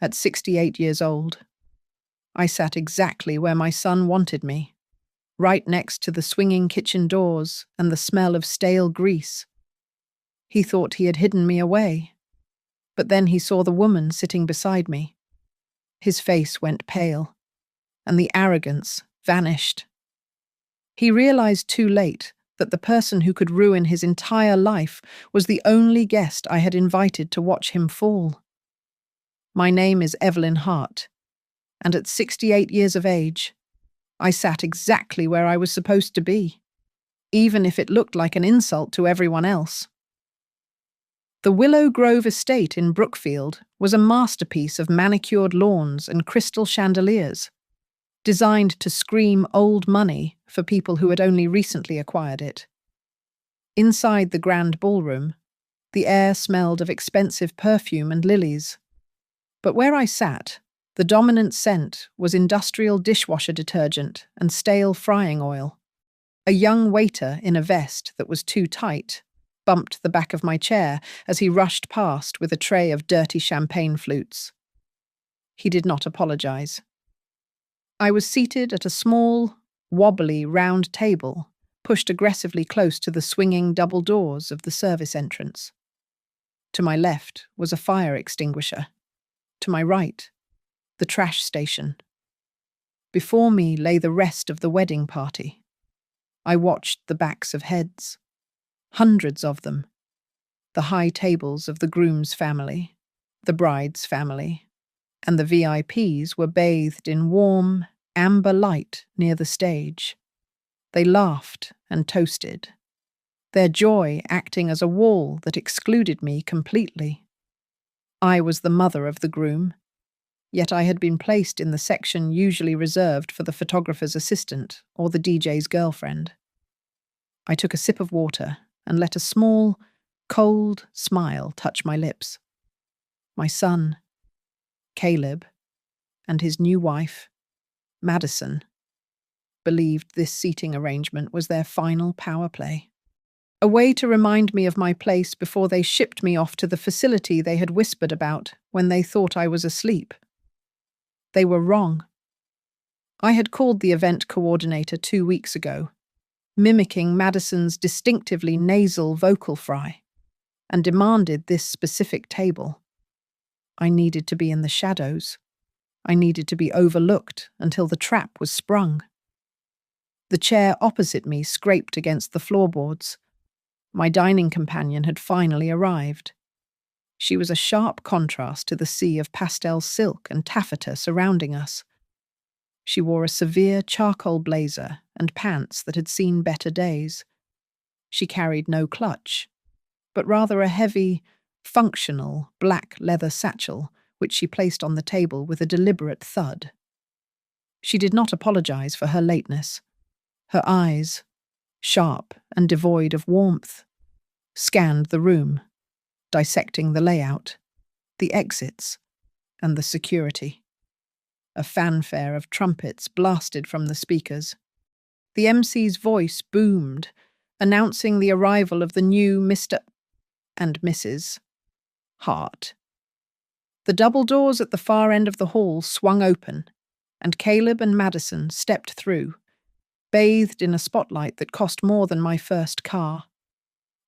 at 68 years old. I sat exactly where my son wanted me, right next to the swinging kitchen doors and the smell of stale grease. He thought he had hidden me away, but then he saw the woman sitting beside me. His face went pale, and the arrogance vanished. He realized too late that the person who could ruin his entire life was the only guest I had invited to watch him fall. My name is Evelyn Hart, and at 68 years of age, I sat exactly where I was supposed to be, even if it looked like an insult to everyone else. The Willow Grove estate in Brookfield was a masterpiece of manicured lawns and crystal chandeliers, designed to scream old money for people who had only recently acquired it. Inside the grand ballroom, the air smelled of expensive perfume and lilies. But where I sat, the dominant scent was industrial dishwasher detergent and stale frying oil. A young waiter in a vest that was too tight bumped the back of my chair as he rushed past with a tray of dirty champagne flutes. He did not apologize. I was seated at a small, wobbly, round table, pushed aggressively close to the swinging double doors of the service entrance. To my left was a fire extinguisher. To my right, the trash station. Before me lay the rest of the wedding party. I watched the backs of heads, hundreds of them, the high tables of the groom's family, the bride's family, and the VIPs were bathed in warm, amber light near the stage. They laughed and toasted, their joy acting as a wall that excluded me completely. I was the mother of the groom, yet I had been placed in the section usually reserved for the photographer's assistant or the DJ's girlfriend. I took a sip of water and let a small, cold smile touch my lips. My son, Caleb, and his new wife, Madison, believed this seating arrangement was their final power play. A way to remind me of my place before they shipped me off to the facility they had whispered about when they thought I was asleep. They were wrong. I had called the event coordinator 2 weeks ago, mimicking Madison's distinctively nasal vocal fry, and demanded this specific table. I needed to be in the shadows. I needed to be overlooked until the trap was sprung. The chair opposite me scraped against the floorboards. My dining companion had finally arrived. She was a sharp contrast to the sea of pastel silk and taffeta surrounding us. She wore a severe charcoal blazer and pants that had seen better days. She carried no clutch, but rather a heavy, functional black leather satchel which she placed on the table with a deliberate thud. She did not apologize for her lateness. Her eyes, sharp and devoid of warmth, scanned the room, dissecting the layout, the exits, and the security. A fanfare of trumpets blasted from the speakers. The MC's voice boomed, announcing the arrival of the new Mr. and Mrs. Hart. The double doors at the far end of the hall swung open, and Caleb and Madison stepped through, bathed in a spotlight that cost more than my first car.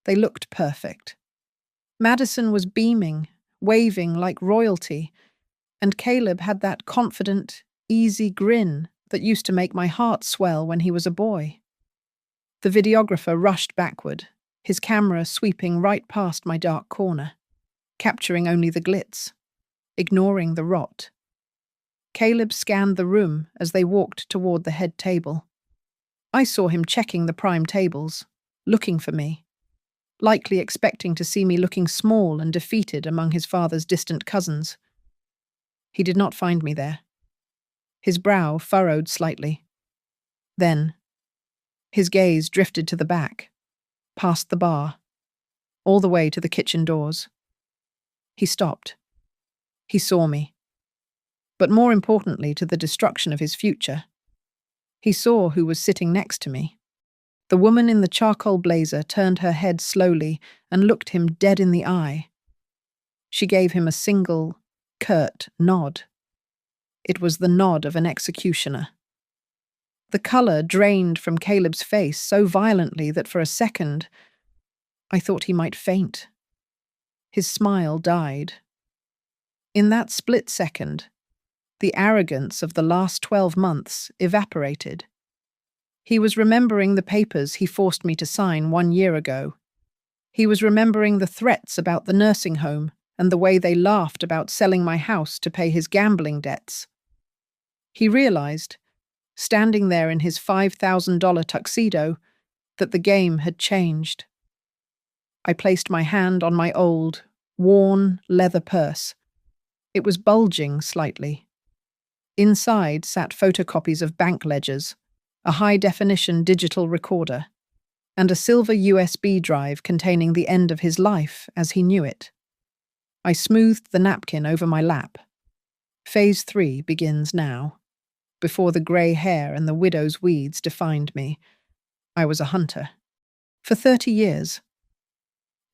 They looked perfect. Madison was beaming, waving like royalty, and Caleb had that confident, easy grin that used to make my heart swell when he was a boy. The videographer rushed backward, his camera sweeping right past my dark corner, capturing only the glitz, ignoring the rot. Caleb scanned the room as they walked toward the head table. I saw him checking the prime tables, looking for me, likely expecting to see me looking small and defeated among his father's distant cousins. He did not find me there. His brow furrowed slightly. Then, his gaze drifted to the back, past the bar, all the way to the kitchen doors. He stopped. He saw me. But more importantly, to the destruction of his future, he saw who was sitting next to me. The woman in the charcoal blazer turned her head slowly and looked him dead in the eye. She gave him a single, curt nod. It was the nod of an executioner. The colour drained from Caleb's face so violently that for a second I thought he might faint. His smile died. In that split second, the arrogance of the last 12 months evaporated. He was remembering the papers he forced me to sign 1 year ago. He was remembering the threats about the nursing home and the way they laughed about selling my house to pay his gambling debts. He realized, standing there in his $5,000 tuxedo, that the game had changed. I placed my hand on my old, worn leather purse. It was bulging slightly. Inside sat photocopies of bank ledgers, a high-definition digital recorder, and a silver USB drive containing the end of his life as he knew it. I smoothed the napkin over my lap. Phase 3 begins now. Before the grey hair and the widow's weeds defined me, I was a hunter. For 30 years,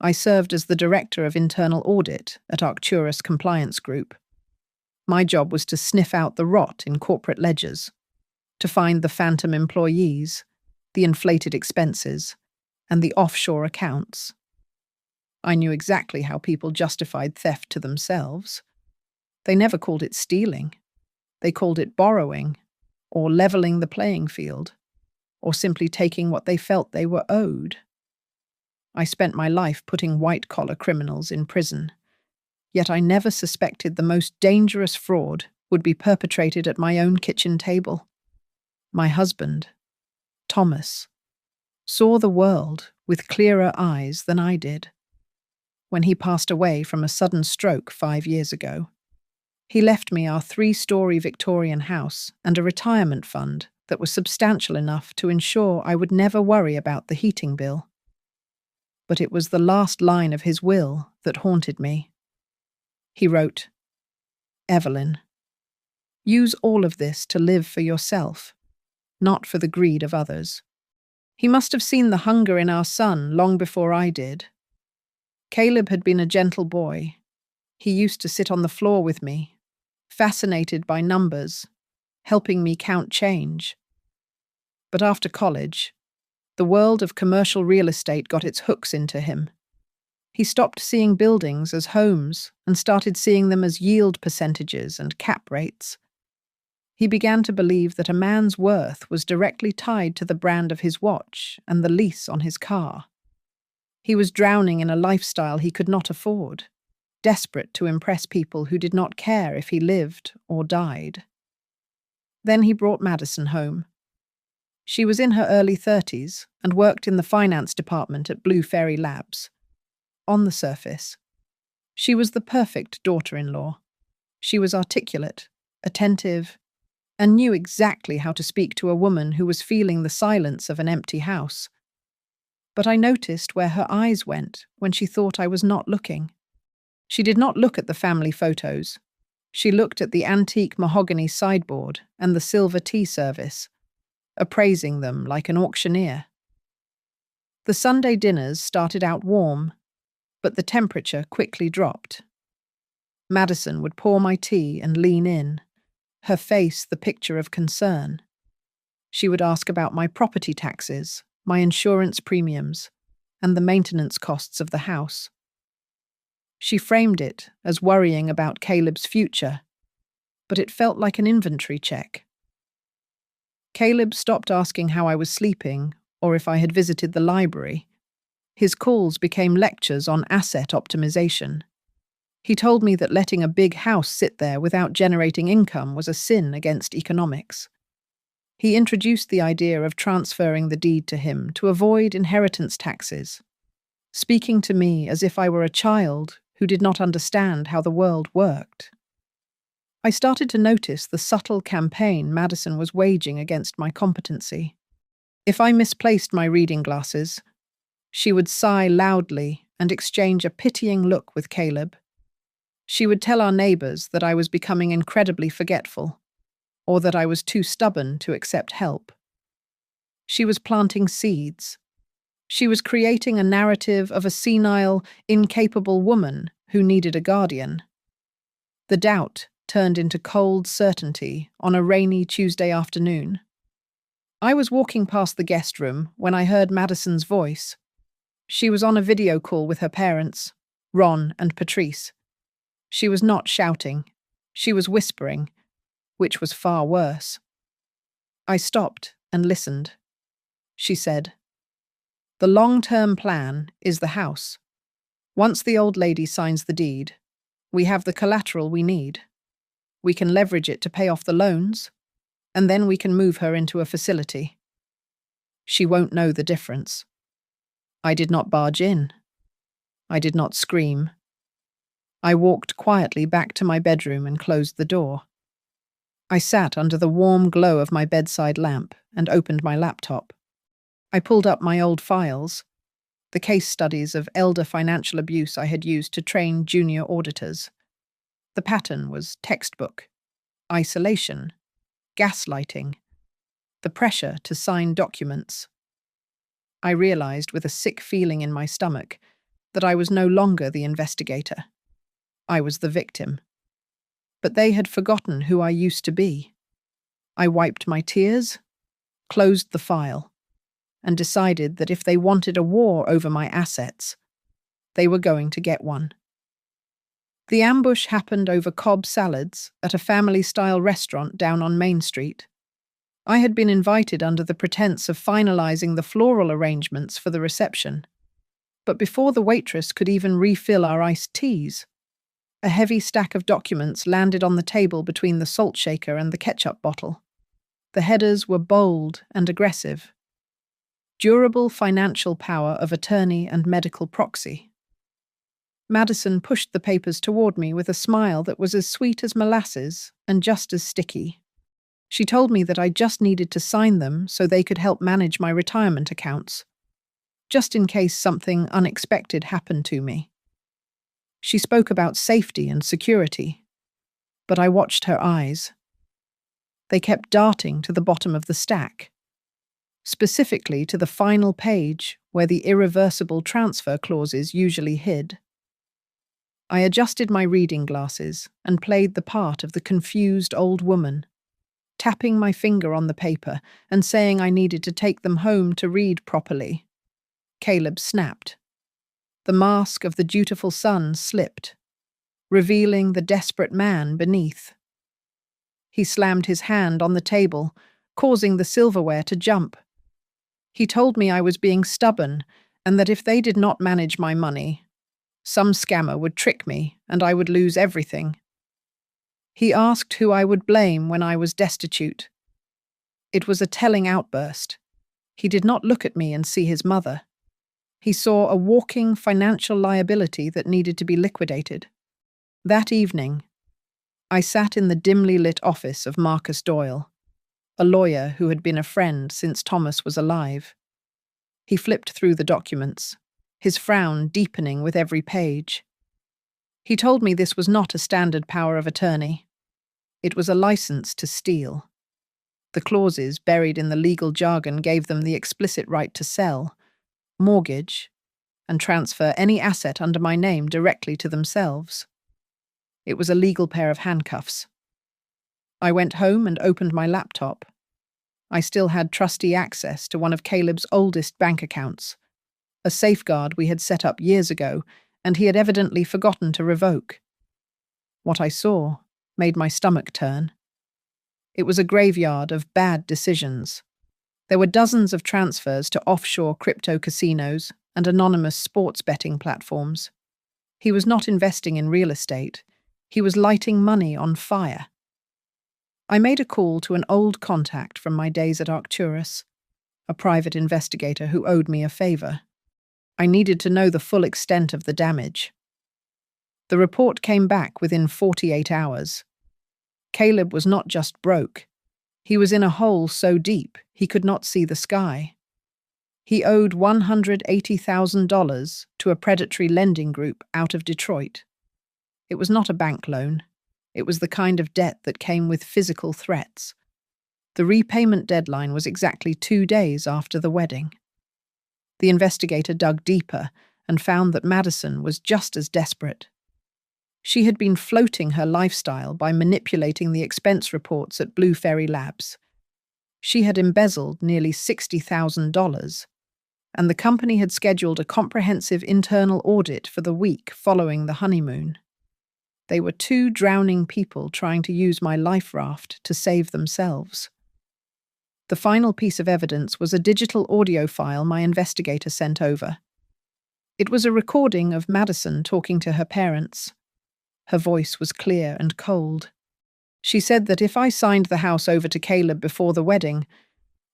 I served as the Director of Internal Audit at Arcturus Compliance Group. My job was to sniff out the rot in corporate ledgers, to find the phantom employees, the inflated expenses, and the offshore accounts. I knew exactly how people justified theft to themselves. They never called it stealing. They called it borrowing, or leveling the playing field, or simply taking what they felt they were owed. I spent my life putting white-collar criminals in prison, yet I never suspected the most dangerous fraud would be perpetrated at my own kitchen table. My husband, Thomas, saw the world with clearer eyes than I did. When he passed away from a sudden stroke 5 years ago, he left me our 3-story Victorian house and a retirement fund that was substantial enough to ensure I would never worry about the heating bill. But it was the last line of his will that haunted me. He wrote, "Evelyn, use all of this to live for yourself, not for the greed of others." He must have seen the hunger in our son long before I did. Caleb had been a gentle boy. He used to sit on the floor with me, fascinated by numbers, helping me count change. But after college, the world of commercial real estate got its hooks into him. He stopped seeing buildings as homes and started seeing them as yield percentages and cap rates. He began to believe that a man's worth was directly tied to the brand of his watch and the lease on his car. He was drowning in a lifestyle he could not afford, desperate to impress people who did not care if he lived or died. Then he brought Madison home. She was in her early 30s and worked in the finance department at Blue Fairy Labs. On the surface, she was the perfect daughter-in-law. She was articulate, attentive, and knew exactly how to speak to a woman who was feeling the silence of an empty house. But I noticed where her eyes went when she thought I was not looking. She did not look at the family photos. She looked at the antique mahogany sideboard and the silver tea service, appraising them like an auctioneer. The Sunday dinners started out warm, but the temperature quickly dropped. Madison would pour my tea and lean in, her face the picture of concern. She would ask about my property taxes, my insurance premiums, and the maintenance costs of the house. She framed it as worrying about Caleb's future, but it felt like an inventory check. Caleb stopped asking how I was sleeping or if I had visited the library. His calls became lectures on asset optimization. He told me that letting a big house sit there without generating income was a sin against economics. He introduced the idea of transferring the deed to him to avoid inheritance taxes, speaking to me as if I were a child who did not understand how the world worked. I started to notice the subtle campaign Madison was waging against my competency. If I misplaced my reading glasses, she would sigh loudly and exchange a pitying look with Caleb. She would tell our neighbors that I was becoming incredibly forgetful, or that I was too stubborn to accept help. She was planting seeds. She was creating a narrative of a senile, incapable woman who needed a guardian. The doubt turned into cold certainty on a rainy Tuesday afternoon. I was walking past the guest room when I heard Madison's voice. She was on a video call with her parents, Ron and Patrice. She was not shouting. She was whispering, which was far worse. I stopped and listened. She said, "The long-term plan is the house. Once the old lady signs the deed, we have the collateral we need. We can leverage it to pay off the loans, and then we can move her into a facility. She won't know the difference." I did not barge in. I did not scream. I walked quietly back to my bedroom and closed the door. I sat under the warm glow of my bedside lamp and opened my laptop. I pulled up my old files, the case studies of elder financial abuse I had used to train junior auditors. The pattern was textbook: isolation, gaslighting, the pressure to sign documents. I realized with a sick feeling in my stomach that I was no longer the investigator. I was the victim. But they had forgotten who I used to be. I wiped my tears, closed the file, and decided that if they wanted a war over my assets, they were going to get one. The ambush happened over Cobb salads at a family-style restaurant down on Main Street. I had been invited under the pretense of finalizing the floral arrangements for the reception. But before the waitress could even refill our iced teas, a heavy stack of documents landed on the table between the salt shaker and the ketchup bottle. The headers were bold and aggressive. Durable financial power of attorney and medical proxy. Madison pushed the papers toward me with a smile that was as sweet as molasses and just as sticky. She told me that I just needed to sign them so they could help manage my retirement accounts, just in case something unexpected happened to me. She spoke about safety and security, but I watched her eyes. They kept darting to the bottom of the stack, specifically to the final page where the irreversible transfer clauses usually hid. I adjusted my reading glasses and played the part of the confused old woman, tapping my finger on the paper and saying I needed to take them home to read properly. Caleb snapped. The mask of the dutiful son slipped, revealing the desperate man beneath. He slammed his hand on the table, causing the silverware to jump. He told me I was being stubborn and that if they did not manage my money, some scammer would trick me and I would lose everything. He asked who I would blame when I was destitute. It was a telling outburst. He did not look at me and see his mother. He saw a walking financial liability that needed to be liquidated. That evening, I sat in the dimly lit office of Marcus Doyle, a lawyer who had been a friend since Thomas was alive. He flipped through the documents, his frown deepening with every page. He told me this was not a standard power of attorney. It was a license to steal. The clauses buried in the legal jargon gave them the explicit right to sell, mortgage, and transfer any asset under my name directly to themselves. It was a legal pair of handcuffs. I went home and opened my laptop. I still had trustee access to one of Caleb's oldest bank accounts, a safeguard we had set up years ago, and he had evidently forgotten to revoke. What I saw made my stomach turn. It was a graveyard of bad decisions. There were dozens of transfers to offshore crypto casinos and anonymous sports betting platforms. He was not investing in real estate. He was lighting money on fire. I made a call to an old contact from my days at Arcturus, a private investigator who owed me a favor. I needed to know the full extent of the damage. The report came back within 48 hours. Caleb was not just broke. He was in a hole so deep he could not see the sky. He owed $180,000 to a predatory lending group out of Detroit. It was not a bank loan. It was the kind of debt that came with physical threats. The repayment deadline was exactly 2 days after the wedding. The investigator dug deeper and found that Madison was just as desperate. She had been floating her lifestyle by manipulating the expense reports at Blue Fairy Labs. She had embezzled nearly $60,000, and the company had scheduled a comprehensive internal audit for the week following the honeymoon. They were two drowning people trying to use my life raft to save themselves. The final piece of evidence was a digital audio file my investigator sent over. It was a recording of Madison talking to her parents. Her voice was clear and cold. She said that if I signed the house over to Caleb before the wedding,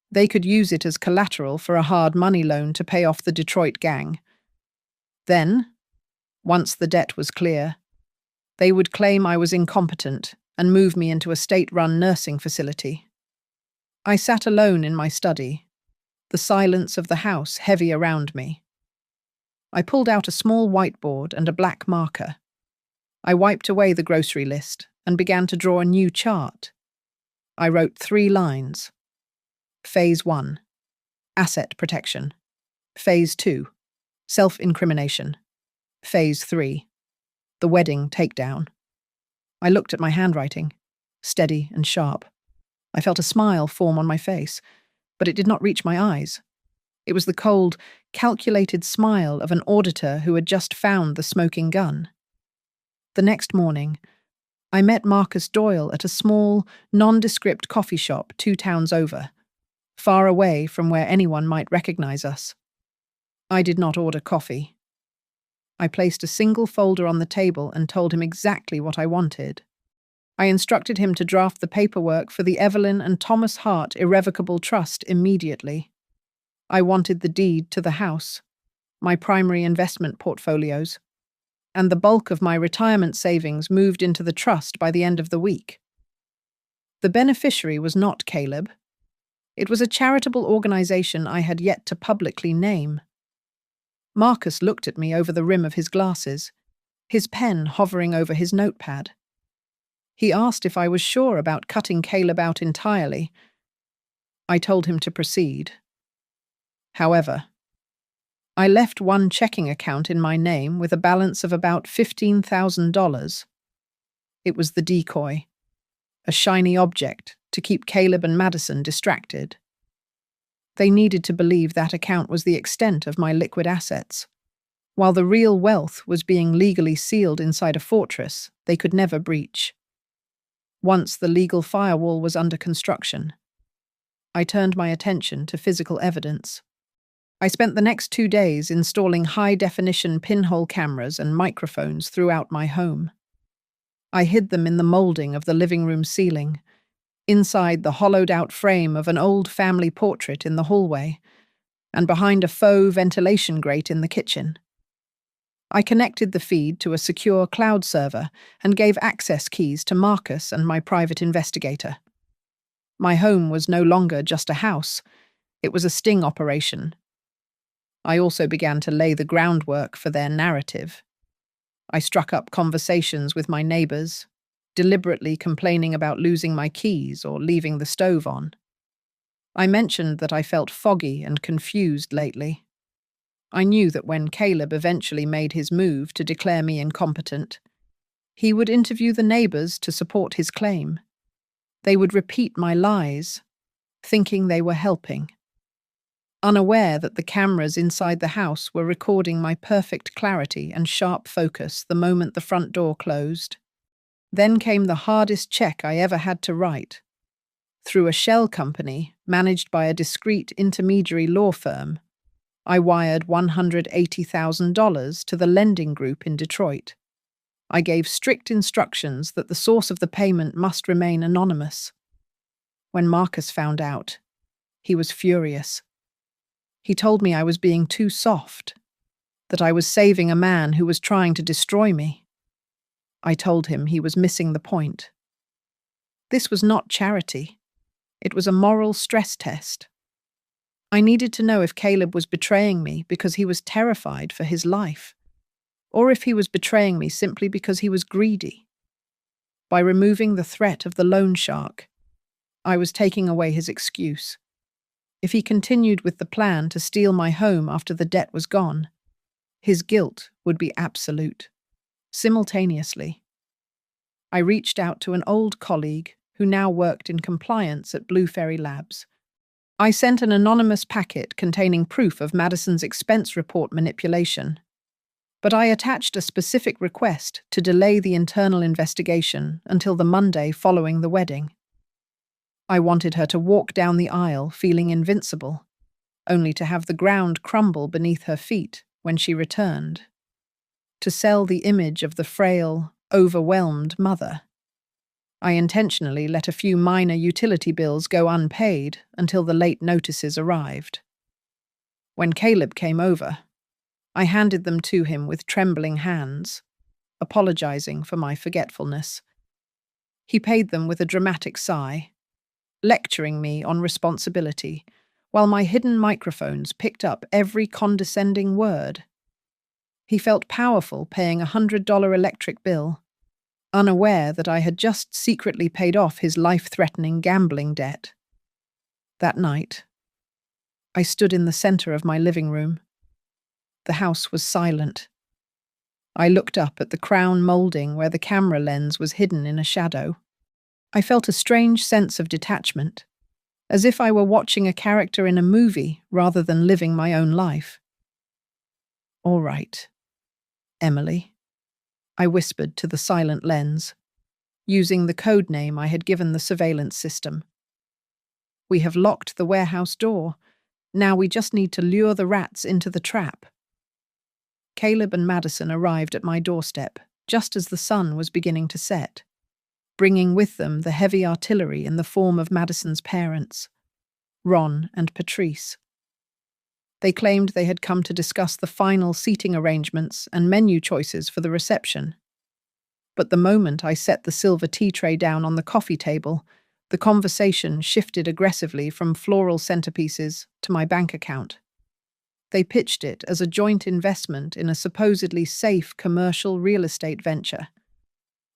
they could use it as collateral for a hard money loan to pay off the Detroit gang. Then, once the debt was clear, they would claim I was incompetent and move me into a state-run nursing facility. I sat alone in my study, the silence of the house heavy around me. I pulled out a small whiteboard and a black marker. I wiped away the grocery list and began to draw a new chart. I wrote 3 lines. Phase 1, asset protection. Phase 2, self-incrimination. Phase 3, the wedding takedown. I looked at my handwriting, steady and sharp. I felt a smile form on my face, but it did not reach my eyes. It was the cold, calculated smile of an auditor who had just found the smoking gun. The next morning, I met Marcus Doyle at a small, nondescript coffee shop 2 towns over, far away from where anyone might recognize us. I did not order coffee. I placed a single folder on the table and told him exactly what I wanted. I instructed him to draft the paperwork for the Evelyn and Thomas Hart Irrevocable Trust immediately. I wanted the deed to the house, my primary investment portfolios, and the bulk of my retirement savings moved into the trust by the end of the week. The beneficiary was not Caleb. It was a charitable organization I had yet to publicly name. Marcus looked at me over the rim of his glasses, his pen hovering over his notepad. He asked if I was sure about cutting Caleb out entirely. I told him to proceed. However, I left one checking account in my name with a balance of about $15,000. It was the decoy, a shiny object to keep Caleb and Madison distracted. They needed to believe that account was the extent of my liquid assets. While the real wealth was being legally sealed inside a fortress they could never breach. Once the legal firewall was under construction, I turned my attention to physical evidence. I spent the next 2 days installing high-definition pinhole cameras and microphones throughout my home. I hid them in the molding of the living room ceiling, inside the hollowed-out frame of an old family portrait in the hallway, and behind a faux ventilation grate in the kitchen. I connected the feed to a secure cloud server and gave access keys to Marcus and my private investigator. My home was no longer just a house, it was a sting operation. I also began to lay the groundwork for their narrative. I struck up conversations with my neighbors, deliberately complaining about losing my keys or leaving the stove on. I mentioned that I felt foggy and confused lately. I knew that when Caleb eventually made his move to declare me incompetent, he would interview the neighbors to support his claim. They would repeat my lies, thinking they were helping. Unaware that the cameras inside the house were recording my perfect clarity and sharp focus the moment the front door closed. Then came the hardest check I ever had to write. Through a shell company managed by a discreet intermediary law firm, I wired $180,000 to the lending group in Detroit. I gave strict instructions that the source of the payment must remain anonymous. When Marcus found out, he was furious. He told me I was being too soft, that I was saving a man who was trying to destroy me. I told him he was missing the point. This was not charity. It was a moral stress test. I needed to know if Caleb was betraying me because he was terrified for his life, or if he was betraying me simply because he was greedy. By removing the threat of the loan shark, I was taking away his excuse. If he continued with the plan to steal my home after the debt was gone, his guilt would be absolute. Simultaneously, I reached out to an old colleague who now worked in compliance at Blue Ferry Labs. I sent an anonymous packet containing proof of Madison's expense report manipulation, but I attached a specific request to delay the internal investigation until the Monday following the wedding. I wanted her to walk down the aisle feeling invincible, only to have the ground crumble beneath her feet when she returned. To sell the image of the frail, overwhelmed mother. I intentionally let a few minor utility bills go unpaid until the late notices arrived. When Caleb came over, I handed them to him with trembling hands, apologizing for my forgetfulness. He paid them with a dramatic sigh, lecturing me on responsibility, while my hidden microphones picked up every condescending word. He felt powerful paying $100 electric bill, unaware that I had just secretly paid off his life-threatening gambling debt. That night, I stood in the center of my living room. The house was silent. I looked up at the crown molding where the camera lens was hidden in a shadow. I felt a strange sense of detachment, as if I were watching a character in a movie rather than living my own life. "All right, Emily," I whispered to the silent lens, using the code name I had given the surveillance system. "We have locked the warehouse door. Now we just need to lure the rats into the trap." Caleb and Madison arrived at my doorstep just as the sun was beginning to set, bringing with them the heavy artillery in the form of Madison's parents, Ron and Patrice. They claimed they had come to discuss the final seating arrangements and menu choices for the reception. But the moment I set the silver tea tray down on the coffee table, the conversation shifted aggressively from floral centerpieces to my bank account. They pitched it as a joint investment in a supposedly safe commercial real estate venture.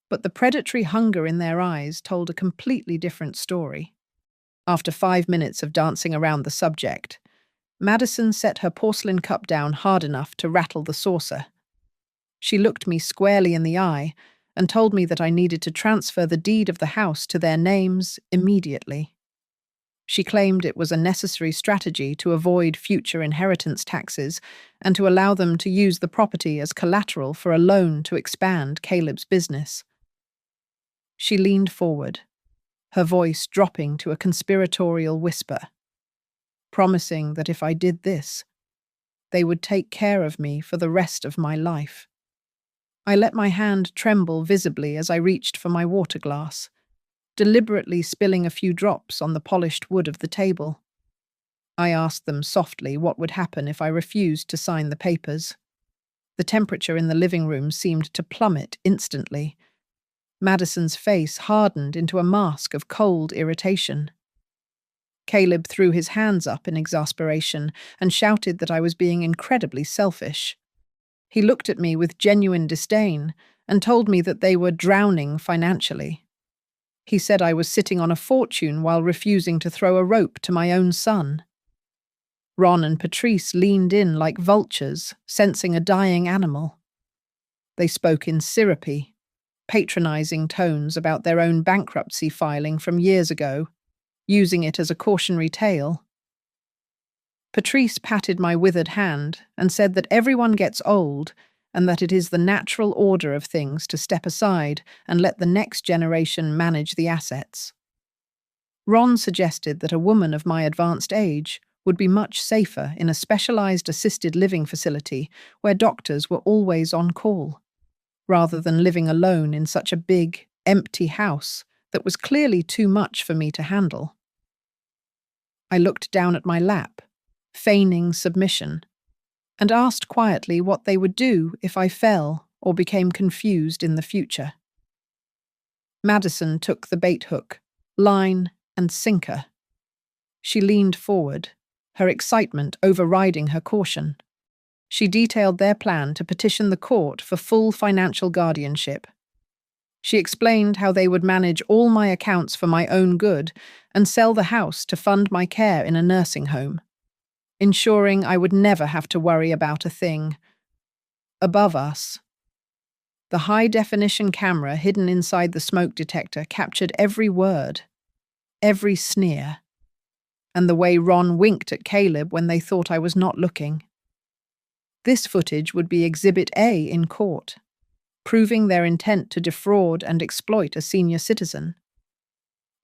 But the predatory hunger in their eyes told a completely different story. After 5 minutes of dancing around the subject, Madison set her porcelain cup down hard enough to rattle the saucer. She looked me squarely in the eye and told me that I needed to transfer the deed of the house to their names immediately. She claimed it was a necessary strategy to avoid future inheritance taxes and to allow them to use the property as collateral for a loan to expand Caleb's business. She leaned forward, her voice dropping to a conspiratorial whisper, promising that if I did this, they would take care of me for the rest of my life. I let my hand tremble visibly as I reached for my water glass, deliberately spilling a few drops on the polished wood of the table. I asked them softly what would happen if I refused to sign the papers. The temperature in the living room seemed to plummet instantly. Madison's face hardened into a mask of cold irritation. Caleb threw his hands up in exasperation and shouted that I was being incredibly selfish. He looked at me with genuine disdain and told me that they were drowning financially. He said I was sitting on a fortune while refusing to throw a rope to my own son. Ron and Patrice leaned in like vultures, sensing a dying animal. They spoke in syrupy, patronizing tones about their own bankruptcy filing from years ago, using it as a cautionary tale. Patrice patted my withered hand and said that everyone gets old and that it is the natural order of things to step aside and let the next generation manage the assets. Ron suggested that a woman of my advanced age would be much safer in a specialized assisted living facility where doctors were always on call, rather than living alone in such a big, empty house that was clearly too much for me to handle. I looked down at my lap, feigning submission, and asked quietly what they would do if I fell or became confused in the future. Madison took the bait hook, line, and sinker. She leaned forward, her excitement overriding her caution. She detailed their plan to petition the court for full financial guardianship. She explained how they would manage all my accounts for my own good and sell the house to fund my care in a nursing home, ensuring I would never have to worry about a thing. Above us, The high-definition camera hidden inside the smoke detector captured every word, every sneer, and the way Ron winked at Caleb when they thought I was not looking. This footage would be Exhibit A in court, proving their intent to defraud and exploit a senior citizen.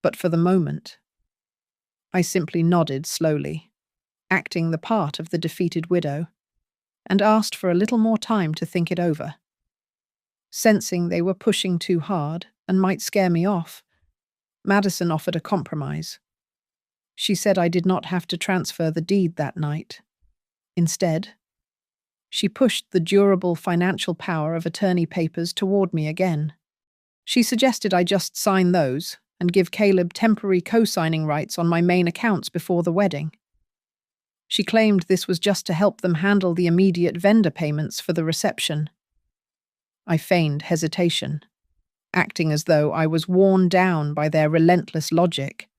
But for the moment, I simply nodded slowly, acting the part of the defeated widow, and asked for a little more time to think it over. Sensing they were pushing too hard and might scare me off, Madison offered a compromise. She said I did not have to transfer the deed that night. Instead, she pushed the durable financial power of attorney papers toward me again. She suggested I just sign those and give Caleb temporary co-signing rights on my main accounts before the wedding. She claimed this was just to help them handle the immediate vendor payments for the reception. I feigned hesitation, acting as though I was worn down by their relentless logic,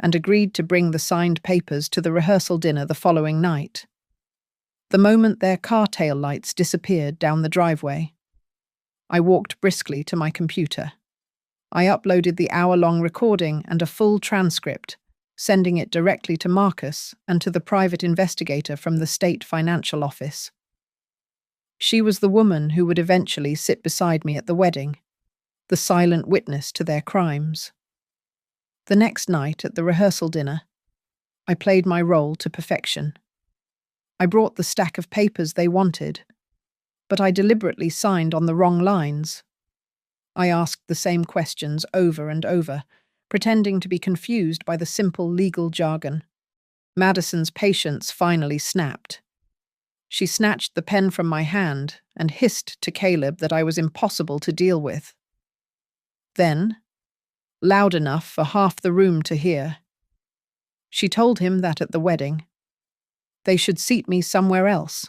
and agreed to bring the signed papers to the rehearsal dinner the following night. The moment their car tail lights disappeared down the driveway, I walked briskly to my computer. I uploaded the hour-long recording and a full transcript, sending it directly to Marcus and to the private investigator from the state financial office. She was the woman who would eventually sit beside me at the wedding, the silent witness to their crimes. The next night at the rehearsal dinner, I played my role to perfection. I brought the stack of papers they wanted, but I deliberately signed on the wrong lines. I asked the same questions over and over, pretending to be confused by the simple legal jargon. Madison's patience finally snapped. She snatched the pen from my hand and hissed to Caleb that I was impossible to deal with. Then, loud enough for half the room to hear, she told him that at the wedding, they should seat me somewhere else,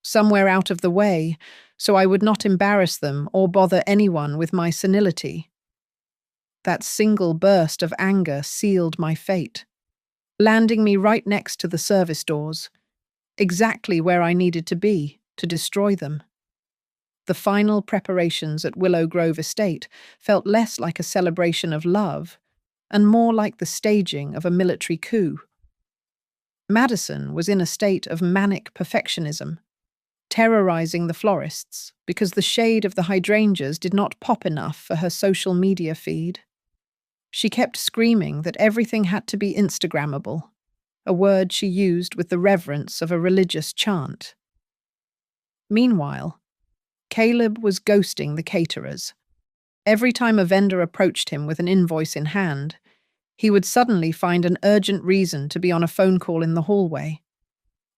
somewhere out of the way, so I would not embarrass them or bother anyone with my senility. That single burst of anger sealed my fate, landing me right next to the service doors, exactly where I needed to be to destroy them. The final preparations at Willow Grove Estate felt less like a celebration of love and more like the staging of a military coup. Madison was in a state of manic perfectionism, terrorizing the florists because the shade of the hydrangeas did not pop enough for her social media feed. She kept screaming that everything had to be Instagrammable, a word she used with the reverence of a religious chant. Meanwhile, Caleb was ghosting the caterers. Every time a vendor approached him with an invoice in hand, he would suddenly find an urgent reason to be on a phone call in the hallway.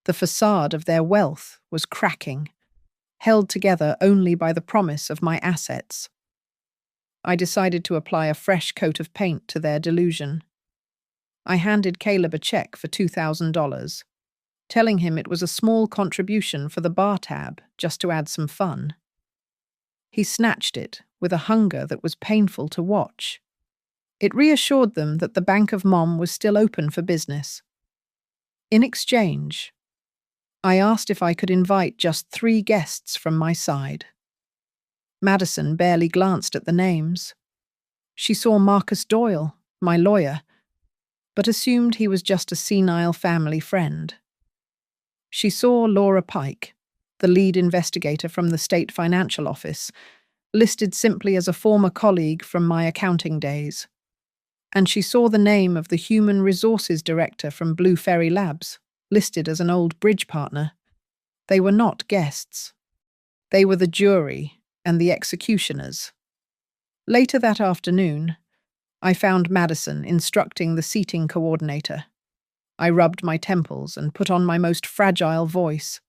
The facade of their wealth was cracking, held together only by the promise of my assets. I decided to apply a fresh coat of paint to their delusion. I handed Caleb a check for $2,000, telling him it was a small contribution for the bar tab, just to add some fun. He snatched it with a hunger that was painful to watch. It reassured them that the Bank of Mom was still open for business. In exchange, I asked if I could invite just 3 guests from my side. Madison barely glanced at the names. She saw Marcus Doyle, my lawyer, but assumed he was just a senile family friend. She saw Laura Pike, the lead investigator from the state financial office, listed simply as a former colleague from my accounting days. And she saw the name of the human resources director from Blue Ferry Labs, listed as an old bridge partner. They were not guests. They were the jury and the executioners. Later that afternoon, I found Madison instructing the seating coordinator. I rubbed my temples and put on my most fragile voice.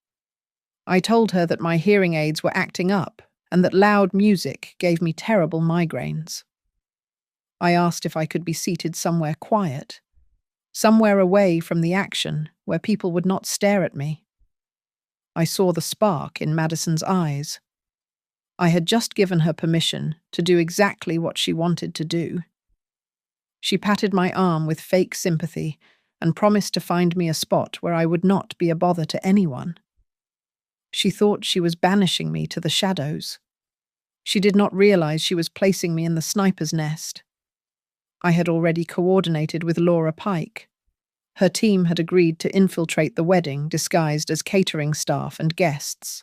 I told her that my hearing aids were acting up and that loud music gave me terrible migraines. I asked if I could be seated somewhere quiet, somewhere away from the action where people would not stare at me. I saw the spark in Madison's eyes. I had just given her permission to do exactly what she wanted to do. She patted my arm with fake sympathy and promised to find me a spot where I would not be a bother to anyone. She thought she was banishing me to the shadows. She did not realize she was placing me in the sniper's nest. I had already coordinated with Laura Pike. Her team had agreed to infiltrate the wedding disguised as catering staff and guests.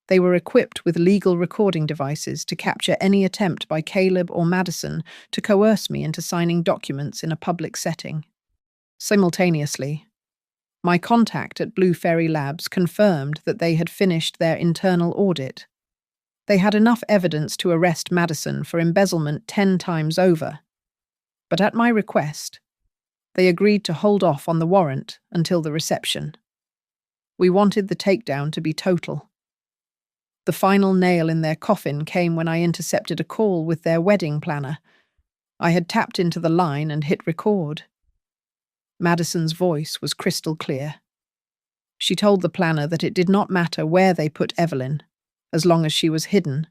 They were equipped with legal recording devices to capture any attempt by Caleb or Madison to coerce me into signing documents in a public setting. Simultaneously, my contact at Blue Fairy Labs confirmed that they had finished their internal audit. They had enough evidence to arrest Madison for embezzlement 10 times over. But at my request, they agreed to hold off on the warrant until the reception. We wanted the takedown to be total. The final nail in their coffin came when I intercepted a call with their wedding planner. I had tapped into the line and hit record. Madison's voice was crystal clear. She told the planner that it did not matter where they put Evelyn, as long as she was hidden.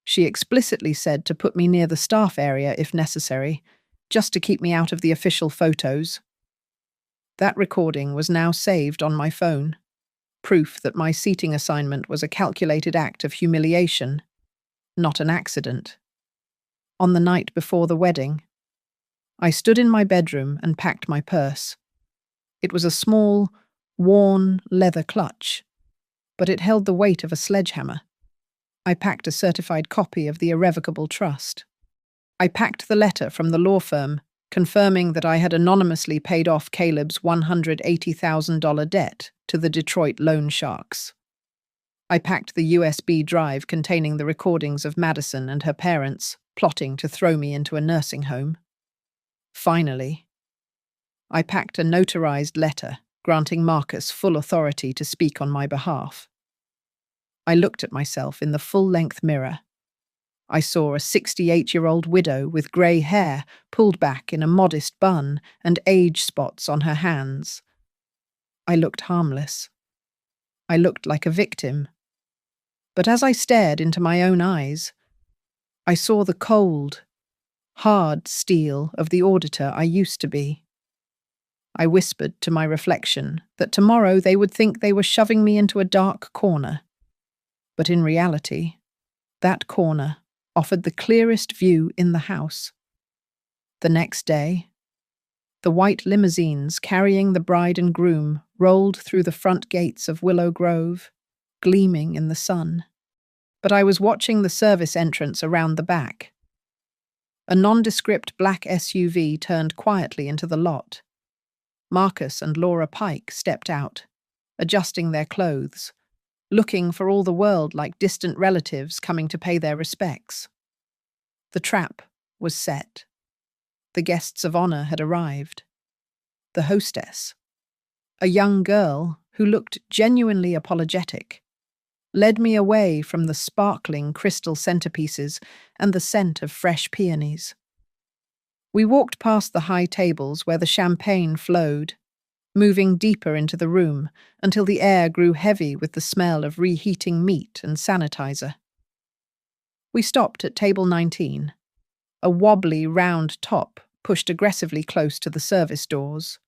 She explicitly said to put me near the staff area if necessary, just to keep me out of the official photos. That recording was now saved on my phone, proof that my seating assignment was a calculated act of humiliation, not an accident. On the night before the wedding, I stood in my bedroom and packed my purse. It was a small, worn leather clutch, but it held the weight of a sledgehammer. I packed a certified copy of the irrevocable trust. I packed the letter from the law firm confirming that I had anonymously paid off Caleb's $180,000 debt to the Detroit loan sharks. I packed the USB drive containing the recordings of Madison and her parents plotting to throw me into a nursing home. Finally, I packed a notarized letter granting Marcus full authority to speak on my behalf. I looked at myself in the full-length mirror. I saw a 68-year-old widow with grey hair pulled back in a modest bun and age spots on her hands. I looked harmless. I looked like a victim. But as I stared into my own eyes, I saw the cold, hard steel of the auditor I used to be. I whispered to my reflection that tomorrow they would think they were shoving me into a dark corner. But in reality, that corner offered the clearest view in the house. The next day, the white limousines carrying the bride and groom rolled through the front gates of Willow Grove, gleaming in the sun. But I was watching the service entrance around the back. A nondescript black SUV turned quietly into the lot. Marcus and Laura Pike stepped out, adjusting their clothes, looking for all the world like distant relatives coming to pay their respects. The trap was set. The guests of honor had arrived. The hostess, a young girl who looked genuinely apologetic, led me away from the sparkling crystal centerpieces and the scent of fresh peonies. We walked past the high tables where the champagne flowed, moving deeper into the room until the air grew heavy with the smell of reheating meat and sanitizer. We stopped at table 19, a wobbly round top pushed aggressively close to the service doors.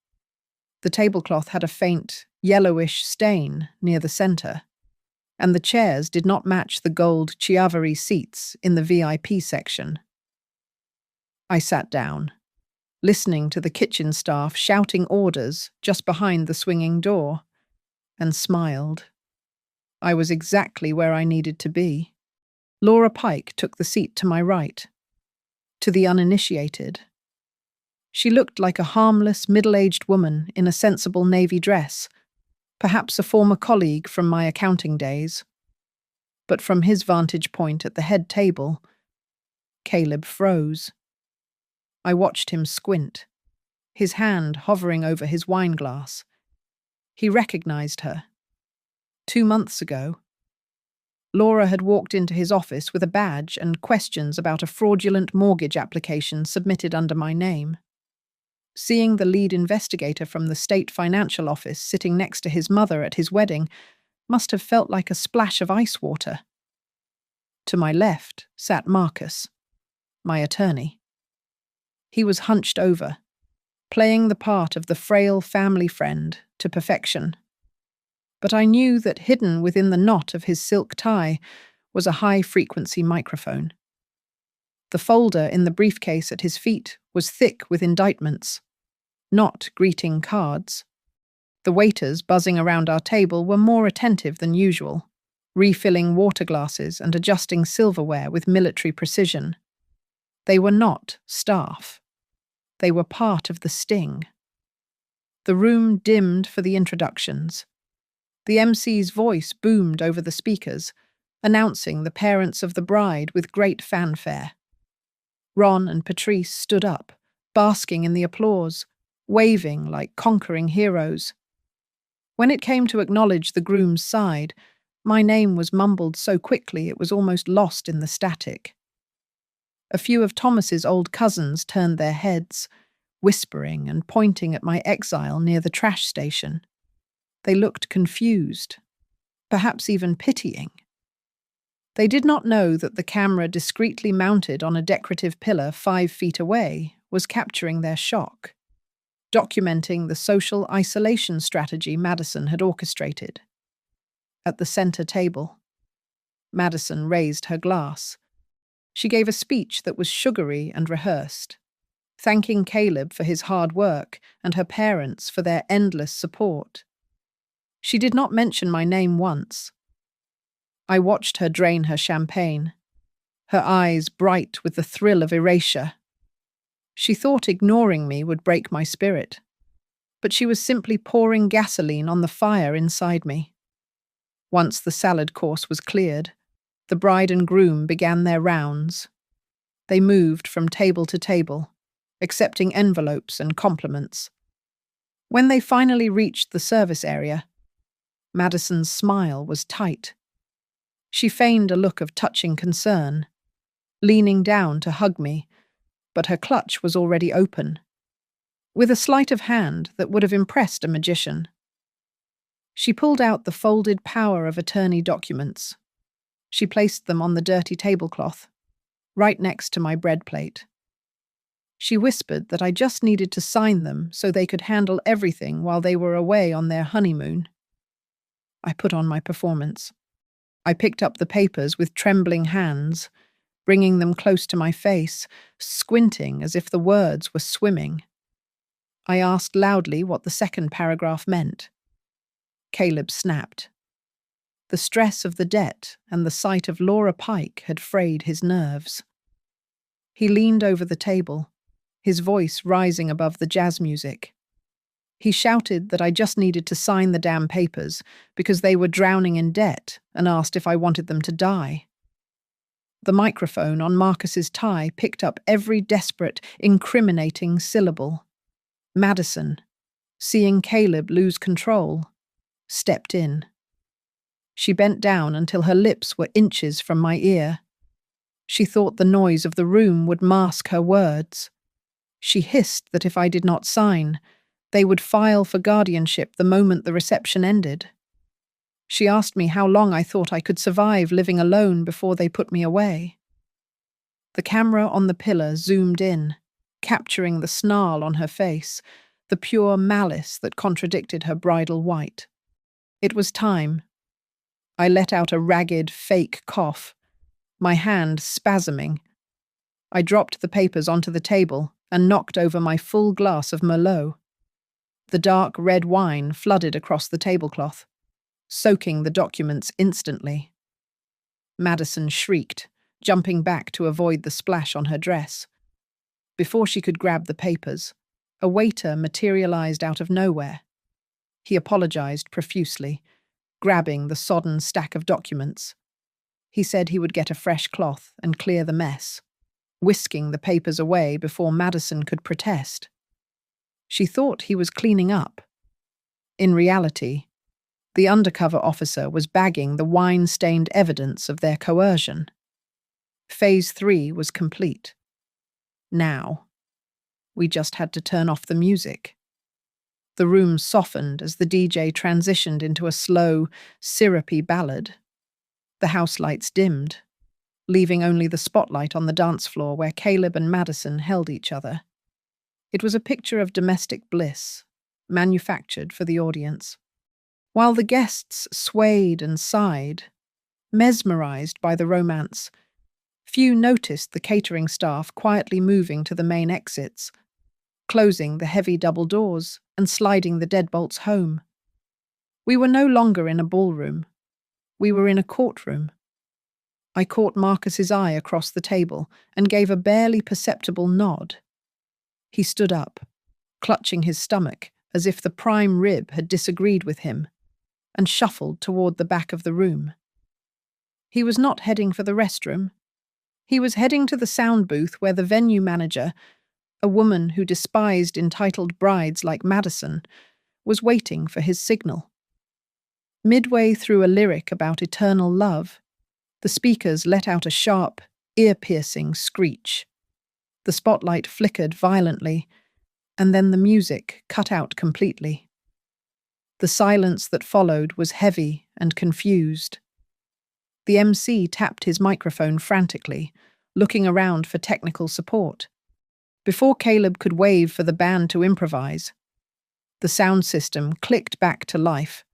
The tablecloth had a faint, yellowish stain near the center, and the chairs did not match the gold Chiavari seats in the VIP section. I sat down, listening to the kitchen staff shouting orders just behind the swinging door, and smiled. I was exactly where I needed to be. Laura Pike took the seat to my right. To the uninitiated, she looked like a harmless, middle-aged woman in a sensible navy dress, perhaps a former colleague from my accounting days. But from his vantage point at the head table, Caleb froze. I watched him squint, his hand hovering over his wineglass. He recognized her. 2 months ago, Laura had walked into his office with a badge and questions about a fraudulent mortgage application submitted under my name. Seeing the lead investigator from the state financial office sitting next to his mother at his wedding must have felt like a splash of ice water. To my left sat Marcus, my attorney. He was hunched over, playing the part of the frail family friend to perfection. But I knew that hidden within the knot of his silk tie was a high-frequency microphone. The folder in the briefcase at his feet was thick with indictments, not greeting cards. The waiters buzzing around our table were more attentive than usual, refilling water glasses and adjusting silverware with military precision. They were not staff. They were part of the sting. The room dimmed for the introductions. The MC's voice boomed over the speakers, announcing the parents of the bride with great fanfare. Ron and Patrice stood up, basking in the applause, waving like conquering heroes. When it came to acknowledge the groom's side, my name was mumbled so quickly it was almost lost in the static. A few of Thomas's old cousins turned their heads, whispering and pointing at my exile near the trash station. They looked confused, perhaps even pitying. They did not know that the camera discreetly mounted on a decorative pillar 5 feet away was capturing their shock, documenting the social isolation strategy Madison had orchestrated. At the center table, Madison raised her glass. She gave a speech that was sugary and rehearsed, thanking Caleb for his hard work and her parents for their endless support. She did not mention my name once. I watched her drain her champagne, her eyes bright with the thrill of erasure. She thought ignoring me would break my spirit, but she was simply pouring gasoline on the fire inside me. Once the salad course was cleared, the bride and groom began their rounds. They moved from table to table, accepting envelopes and compliments. When they finally reached the service area, Madison's smile was tight. She feigned a look of touching concern, leaning down to hug me, but her clutch was already open, with a sleight of hand that would have impressed a magician. She pulled out the folded power of attorney documents. She placed them on the dirty tablecloth, right next to my bread plate. She whispered that I just needed to sign them so they could handle everything while they were away on their honeymoon. I put on my performance. I picked up the papers with trembling hands, bringing them close to my face, squinting as if the words were swimming. I asked loudly what the second paragraph meant. Caleb snapped. The stress of the debt and the sight of Laura Pike had frayed his nerves. He leaned over the table, his voice rising above the jazz music. He shouted that I just needed to sign the damn papers because they were drowning in debt and asked if I wanted them to die. The microphone on Marcus's tie picked up every desperate, incriminating syllable. Madison, seeing Caleb lose control, stepped in. She bent down until her lips were inches from my ear. She thought the noise of the room would mask her words. She hissed that if I did not sign, they would file for guardianship the moment the reception ended. She asked me how long I thought I could survive living alone before they put me away. The camera on the pillar zoomed in, capturing the snarl on her face, the pure malice that contradicted her bridal white. It was time. I let out a ragged, fake cough, my hand spasming. I dropped the papers onto the table and knocked over my full glass of Merlot. The dark red wine flooded across the tablecloth, soaking the documents instantly. Madison shrieked, jumping back to avoid the splash on her dress. Before she could grab the papers, a waiter materialized out of nowhere. He apologized profusely, grabbing the sodden stack of documents. He said he would get a fresh cloth and clear the mess, whisking the papers away before Madison could protest. She thought he was cleaning up. In reality, the undercover officer was bagging the wine-stained evidence of their coercion. Phase 3 was complete. Now, we just had to turn off the music. The room softened as the DJ transitioned into a slow, syrupy ballad. The house lights dimmed, leaving only the spotlight on the dance floor where Caleb and Madison held each other. It was a picture of domestic bliss, manufactured for the audience. While the guests swayed and sighed, mesmerized by the romance. Few noticed the catering staff quietly moving to the main exits, closing the heavy double doors and sliding the deadbolts home. We were no longer in a ballroom. We were in a courtroom. I caught Marcus's eye across the table and gave a barely perceptible nod. He stood up, clutching his stomach as if the prime rib had disagreed with him, and shuffled toward the back of the room. He was not heading for the restroom. He was heading to the sound booth where the venue manager, a woman who despised entitled brides like Madison, was waiting for his signal. Midway through a lyric about eternal love, the speakers let out a sharp, ear-piercing screech. The spotlight flickered violently, and then the music cut out completely. The silence that followed was heavy and confused. The MC tapped his microphone frantically, looking around for technical support. Before Caleb could wave for the band to improvise, the sound system clicked back to life,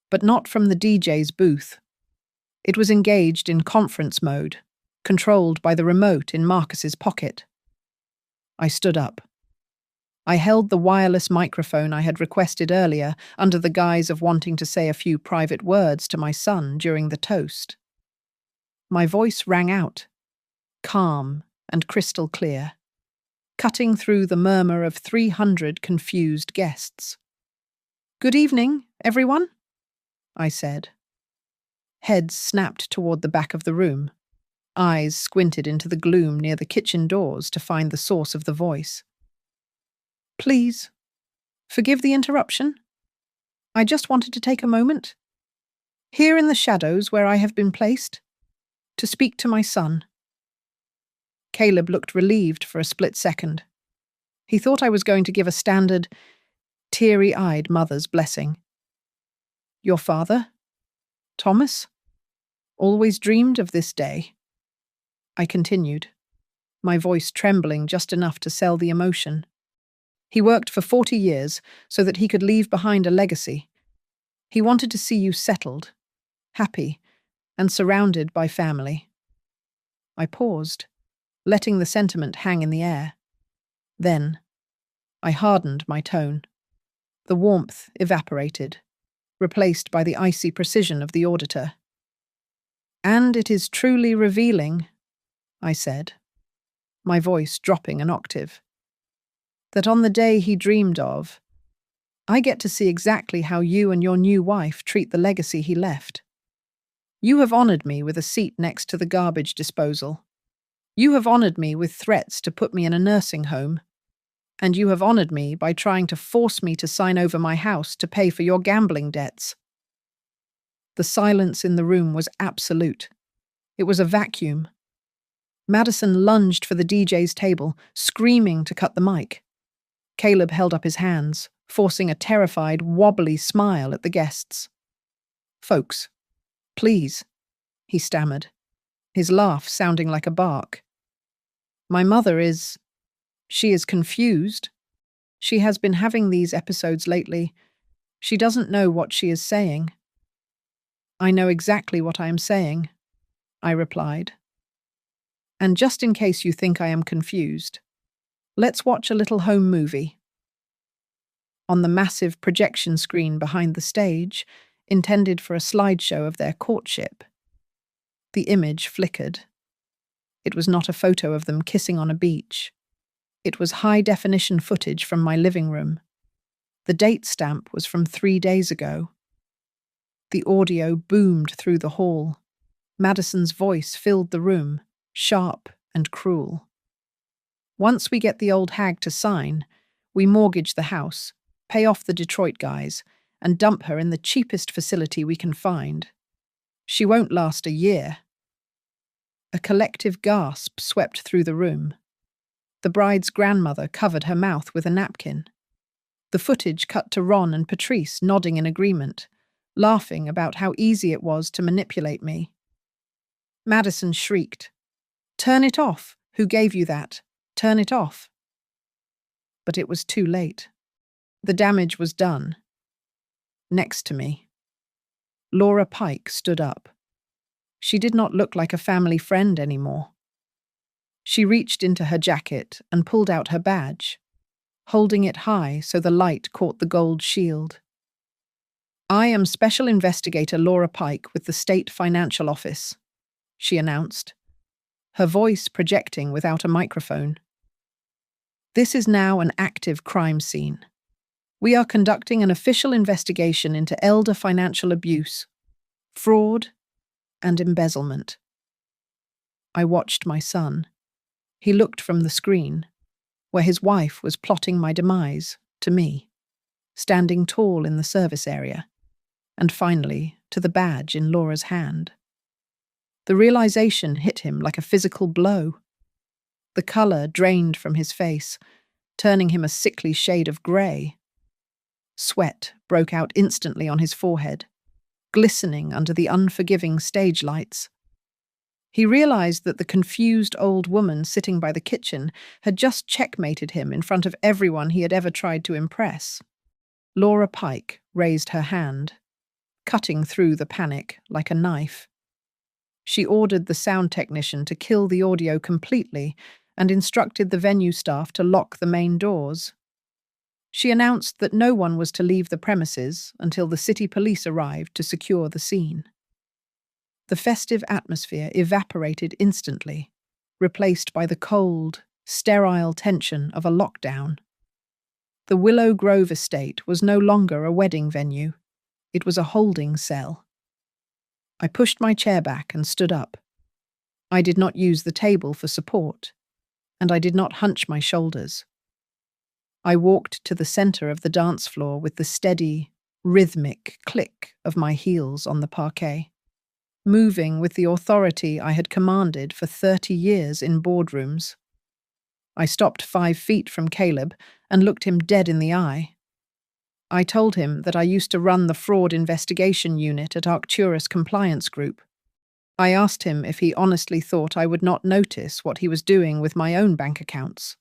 but not from the DJ's booth. It was engaged in conference mode, controlled by the remote in Marcus's pocket. I stood up. I held the wireless microphone I had requested earlier under the guise of wanting to say a few private words to my son during the toast. My voice rang out, calm and crystal clear, cutting through the murmur of 300 confused guests. "Good evening, everyone," I said. Heads snapped toward the back of the room. Eyes squinted into the gloom near the kitchen doors to find the source of the voice. "Please, forgive the interruption. I just wanted to take a moment, here in the shadows where I have been placed, to speak to my son." Caleb looked relieved for a split second. He thought I was going to give a standard, teary-eyed mother's blessing. "Your father, Thomas, always dreamed of this day," I continued, my voice trembling just enough to sell the emotion. "He worked for 40 years so that he could leave behind a legacy. He wanted to see you settled, happy, and surrounded by family." I paused, letting the sentiment hang in the air. Then, I hardened my tone. The warmth evaporated, replaced by the icy precision of the auditor. "And it is truly revealing," I said, my voice dropping an octave, "that on the day he dreamed of, I get to see exactly how you and your new wife treat the legacy he left. You have honored me with a seat next to the garbage disposal. You have honored me with threats to put me in a nursing home. And you have honored me by trying to force me to sign over my house to pay for your gambling debts." The silence in the room was absolute. It was a vacuum. Madison lunged for the DJ's table, screaming to cut the mic. Caleb held up his hands, forcing a terrified, wobbly smile at the guests. "Folks, please," he stammered, his laugh sounding like a bark. "My mother she is confused. She has been having these episodes lately. She doesn't know what she is saying." "I know exactly what I am saying," I replied. "And just in case you think I am confused, let's watch a little home movie." On the massive projection screen behind the stage, intended for a slideshow of their courtship, the image flickered. It was not a photo of them kissing on a beach. It was high-definition footage from my living room. The date stamp was from 3 days ago. The audio boomed through the hall. Madison's voice filled the room, sharp and cruel. "Once we get the old hag to sign, we mortgage the house, pay off the Detroit guys, and dump her in the cheapest facility we can find. She won't last a year." A collective gasp swept through the room. The bride's grandmother covered her mouth with a napkin. The footage cut to Ron and Patrice nodding in agreement, laughing about how easy it was to manipulate me. Madison shrieked, "Turn it off! Who gave you that? Turn it off!" But it was too late. The damage was done. Next to me, Laura Pike stood up. She did not look like a family friend anymore. She reached into her jacket and pulled out her badge, holding it high so the light caught the gold shield. "I am Special Investigator Laura Pike with the State Financial Office," she announced, her voice projecting without a microphone. "This is now an active crime scene. We are conducting an official investigation into elder financial abuse, fraud, and embezzlement." I watched my son. He looked from the screen, where his wife was plotting my demise, to me, standing tall in the service area, and finally to the badge in Laura's hand. The realization hit him like a physical blow. The colour drained from his face, turning him a sickly shade of grey. Sweat broke out instantly on his forehead, glistening under the unforgiving stage lights. He realized that the confused old woman sitting by the kitchen had just checkmated him in front of everyone he had ever tried to impress. Laura Pike raised her hand, cutting through the panic like a knife. She ordered the sound technician to kill the audio completely and instructed the venue staff to lock the main doors. She announced that no one was to leave the premises until the city police arrived to secure the scene. The festive atmosphere evaporated instantly, replaced by the cold, sterile tension of a lockdown. The Willow Grove estate was no longer a wedding venue. It was a holding cell. I pushed my chair back and stood up. I did not use the table for support, and I did not hunch my shoulders. I walked to the center of the dance floor with the steady, rhythmic click of my heels on the parquet, moving with the authority I had commanded for 30 years in boardrooms. I stopped 5 feet from Caleb and looked him dead in the eye. I told him that I used to run the fraud investigation unit at Arcturus Compliance Group. I asked him if he honestly thought I would not notice what he was doing with my own bank accounts.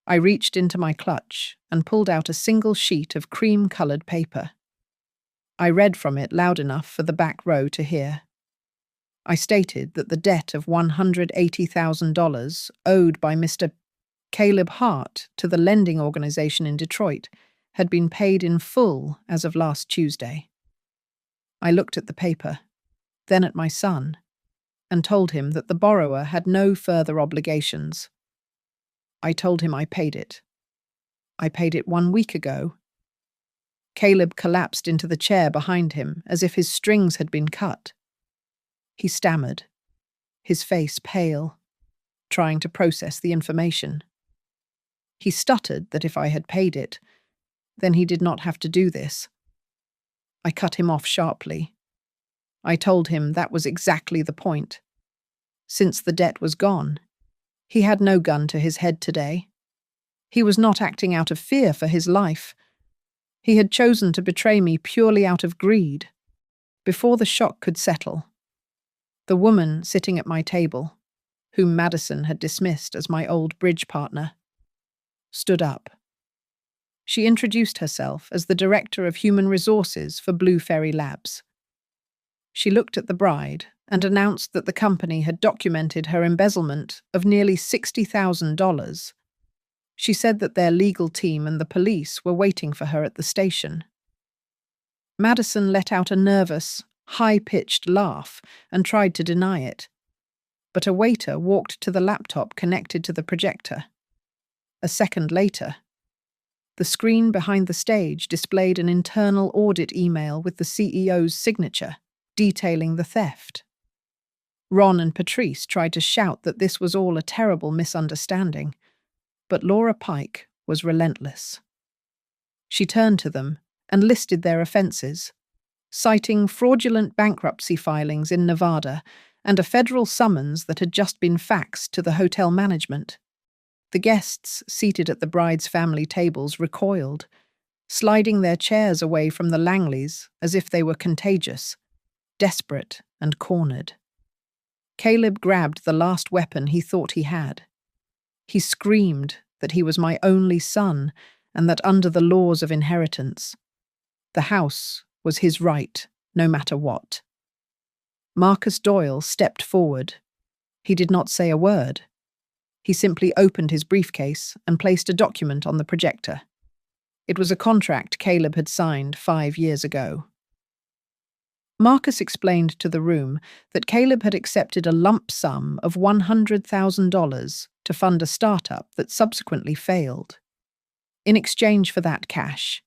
I reached into my clutch and pulled out a single sheet of cream-colored paper. I read from it loud enough for the back row to hear. I stated that the debt of $180,000 owed by Mr. Caleb Hart to the lending organization in Detroit had been paid in full as of last Tuesday. I looked at the paper, then at my son, and told him that the borrower had no further obligations. I told him I paid it. I paid it 1 week ago. Caleb collapsed into the chair behind him as if his strings had been cut. He stammered, his face pale, trying to process the information. He stuttered that if I had paid it, then he did not have to do this. I cut him off sharply. I told him that was exactly the point. Since the debt was gone, he had no gun to his head today. He was not acting out of fear for his life. He had chosen to betray me purely out of greed. Before the shock could settle, the woman sitting at my table, whom Madison had dismissed as my old bridge partner, stood up. She introduced herself as the Director of Human Resources for Blue Fairy Labs. She looked at the bride and announced that the company had documented her embezzlement of nearly $60,000. She said that their legal team and the police were waiting for her at the station. Madison let out a nervous, high-pitched laugh and tried to deny it, but a waiter walked to the laptop connected to the projector. A second later, the screen behind the stage displayed an internal audit email with the CEO's signature, detailing the theft. Ron and Patrice tried to shout that this was all a terrible misunderstanding, but Laura Pike was relentless. She turned to them and listed their offenses, citing fraudulent bankruptcy filings in Nevada and a federal summons that had just been faxed to the hotel management. The guests seated at the bride's family tables recoiled, sliding their chairs away from the Langleys as if they were contagious, desperate and cornered. Caleb grabbed the last weapon he thought he had. He screamed that he was my only son and that under the laws of inheritance, the house was his right, no matter what. Marcus Doyle stepped forward. He did not say a word. He simply opened his briefcase and placed a document on the projector. It was a contract Caleb had signed 5 years ago. Marcus explained to the room that Caleb had accepted a lump sum of $100,000 to fund a startup that subsequently failed. In exchange for that cash,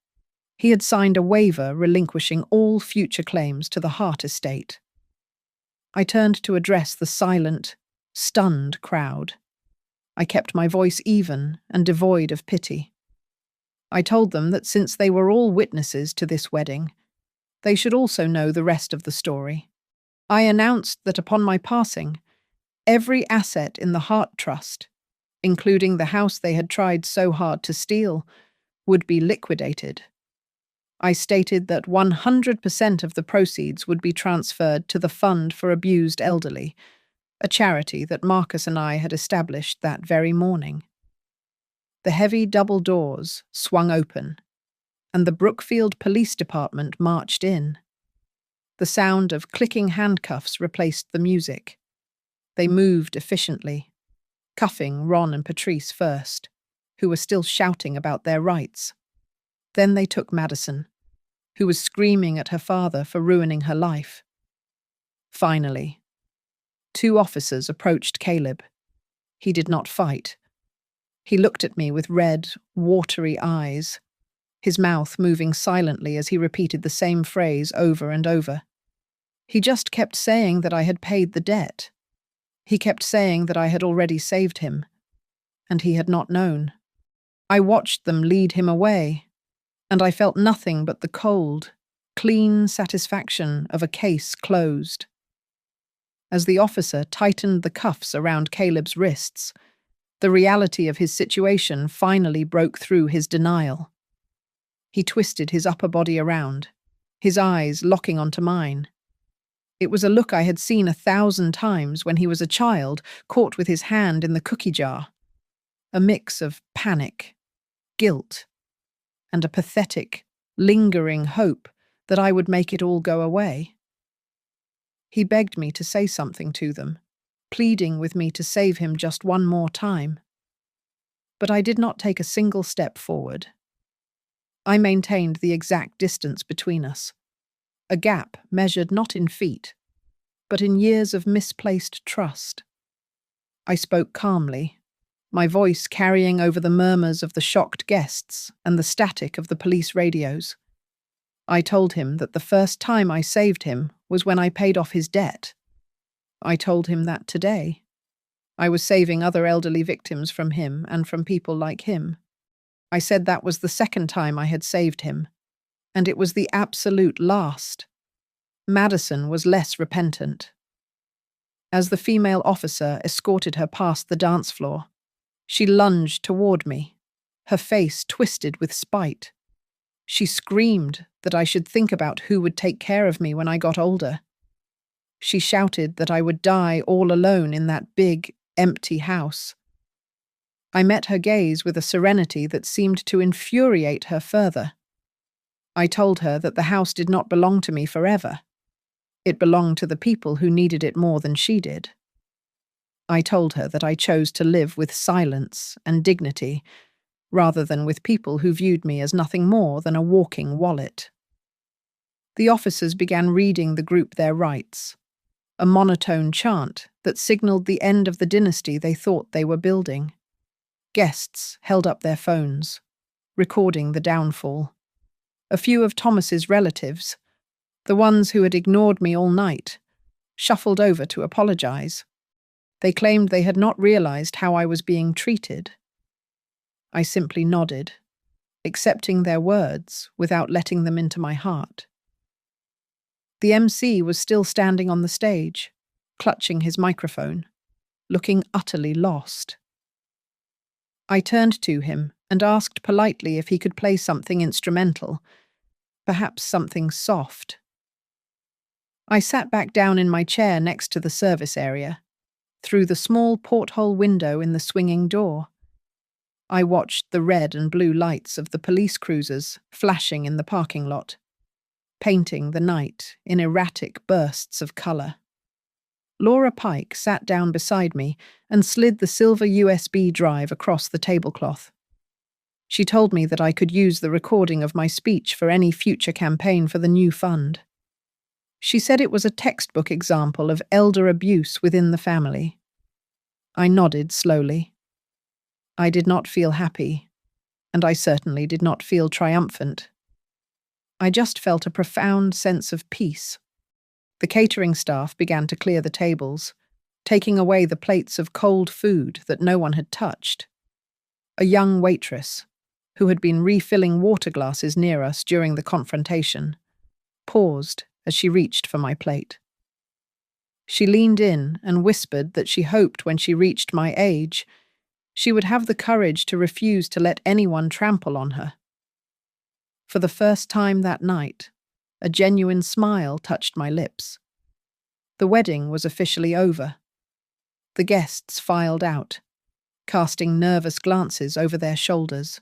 he had signed a waiver relinquishing all future claims to the Hart estate. I turned to address the silent, stunned crowd. I kept my voice even and devoid of pity. I told them that since they were all witnesses to this wedding, they should also know the rest of the story. I announced that upon my passing, every asset in the Hart Trust, including the house they had tried so hard to steal, would be liquidated. I stated that 100% of the proceeds would be transferred to the Fund for Abused Elderly, a charity that Marcus and I had established that very morning. The heavy double doors swung open, and the Brookfield Police Department marched in. The sound of clicking handcuffs replaced the music. They moved efficiently, cuffing Ron and Patrice first, who were still shouting about their rights. Then they took Madison, who was screaming at her father for ruining her life. Finally, 2 officers approached Caleb. He did not fight. He looked at me with red, watery eyes, his mouth moving silently as he repeated the same phrase over and over. He just kept saying that I had paid the debt. He kept saying that I had already saved him, and he had not known. I watched them lead him away, and I felt nothing but the cold, clean satisfaction of a case closed. As the officer tightened the cuffs around Caleb's wrists, the reality of his situation finally broke through his denial. He twisted his upper body around, his eyes locking onto mine. It was a look I had seen 1,000 times when he was a child, caught with his hand in the cookie jar. A mix of panic, guilt, and a pathetic, lingering hope that I would make it all go away. He begged me to say something to them, pleading with me to save him just one more time. But I did not take a single step forward. I maintained the exact distance between us, a gap measured not in feet, but in years of misplaced trust. I spoke calmly, my voice carrying over the murmurs of the shocked guests and the static of the police radios. I told him that the first time I saved him was when I paid off his debt. I told him that today. I was saving other elderly victims from him and from people like him. I said that was the second time I had saved him, and it was the absolute last. Madison was less repentant. As the female officer escorted her past the dance floor, she lunged toward me, her face twisted with spite. She screamed that I should think about who would take care of me when I got older. She shouted that I would die all alone in that big, empty house. I met her gaze with a serenity that seemed to infuriate her further. I told her that the house did not belong to me forever. It belonged to the people who needed it more than she did. I told her that I chose to live with silence and dignity, rather than with people who viewed me as nothing more than a walking wallet. The officers began reading the group their rights, a monotone chant that signaled the end of the dynasty they thought they were building. Guests held up their phones, recording the downfall. A few of Thomas's relatives, the ones who had ignored me all night, shuffled over to apologize. They claimed they had not realized how I was being treated. I simply nodded, accepting their words without letting them into my heart. The MC was still standing on the stage, clutching his microphone, looking utterly lost. I turned to him and asked politely if he could play something instrumental, perhaps something soft. I sat back down in my chair next to the service area, through the small porthole window in the swinging door. I watched the red and blue lights of the police cruisers flashing in the parking lot, painting the night in erratic bursts of colour. Laura Pike sat down beside me and slid the silver USB drive across the tablecloth. She told me that I could use the recording of my speech for any future campaign for the new fund. She said it was a textbook example of elder abuse within the family. I nodded slowly. I did not feel happy, and I certainly did not feel triumphant. I just felt a profound sense of peace. The catering staff began to clear the tables, taking away the plates of cold food that no one had touched. A young waitress, who had been refilling water glasses near us during the confrontation, paused as she reached for my plate. She leaned in and whispered that she hoped when she reached my age, she would have the courage to refuse to let anyone trample on her. For the first time that night, a genuine smile touched my lips. The wedding was officially over. The guests filed out, casting nervous glances over their shoulders.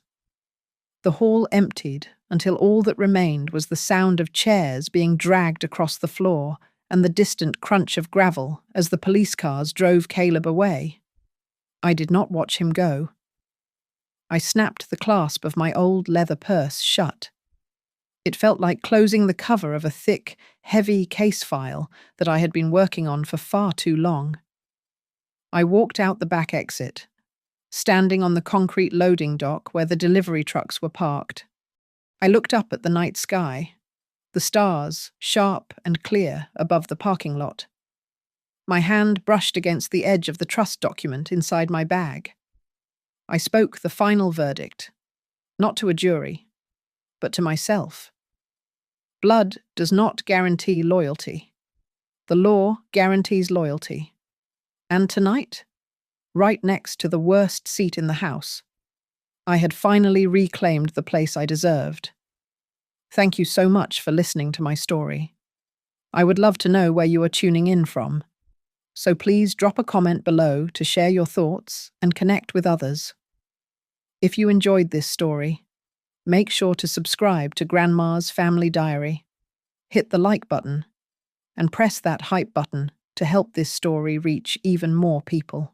The hall emptied until all that remained was the sound of chairs being dragged across the floor and the distant crunch of gravel as the police cars drove Caleb away. I did not watch him go. I snapped the clasp of my old leather purse shut. It felt like closing the cover of a thick, heavy case file that I had been working on for far too long. I walked out the back exit, standing on the concrete loading dock where the delivery trucks were parked. I looked up at the night sky, the stars sharp and clear above the parking lot. My hand brushed against the edge of the trust document inside my bag. I spoke the final verdict, not to a jury, but to myself. Blood does not guarantee loyalty. The law guarantees loyalty. And tonight, right next to the worst seat in the house, I had finally reclaimed the place I deserved. Thank you so much for listening to my story. I would love to know where you are tuning in from, so please drop a comment below to share your thoughts and connect with others. If you enjoyed this story, make sure to subscribe to Grandma's Family Diary, hit the like button, and press that hype button to help this story reach even more people.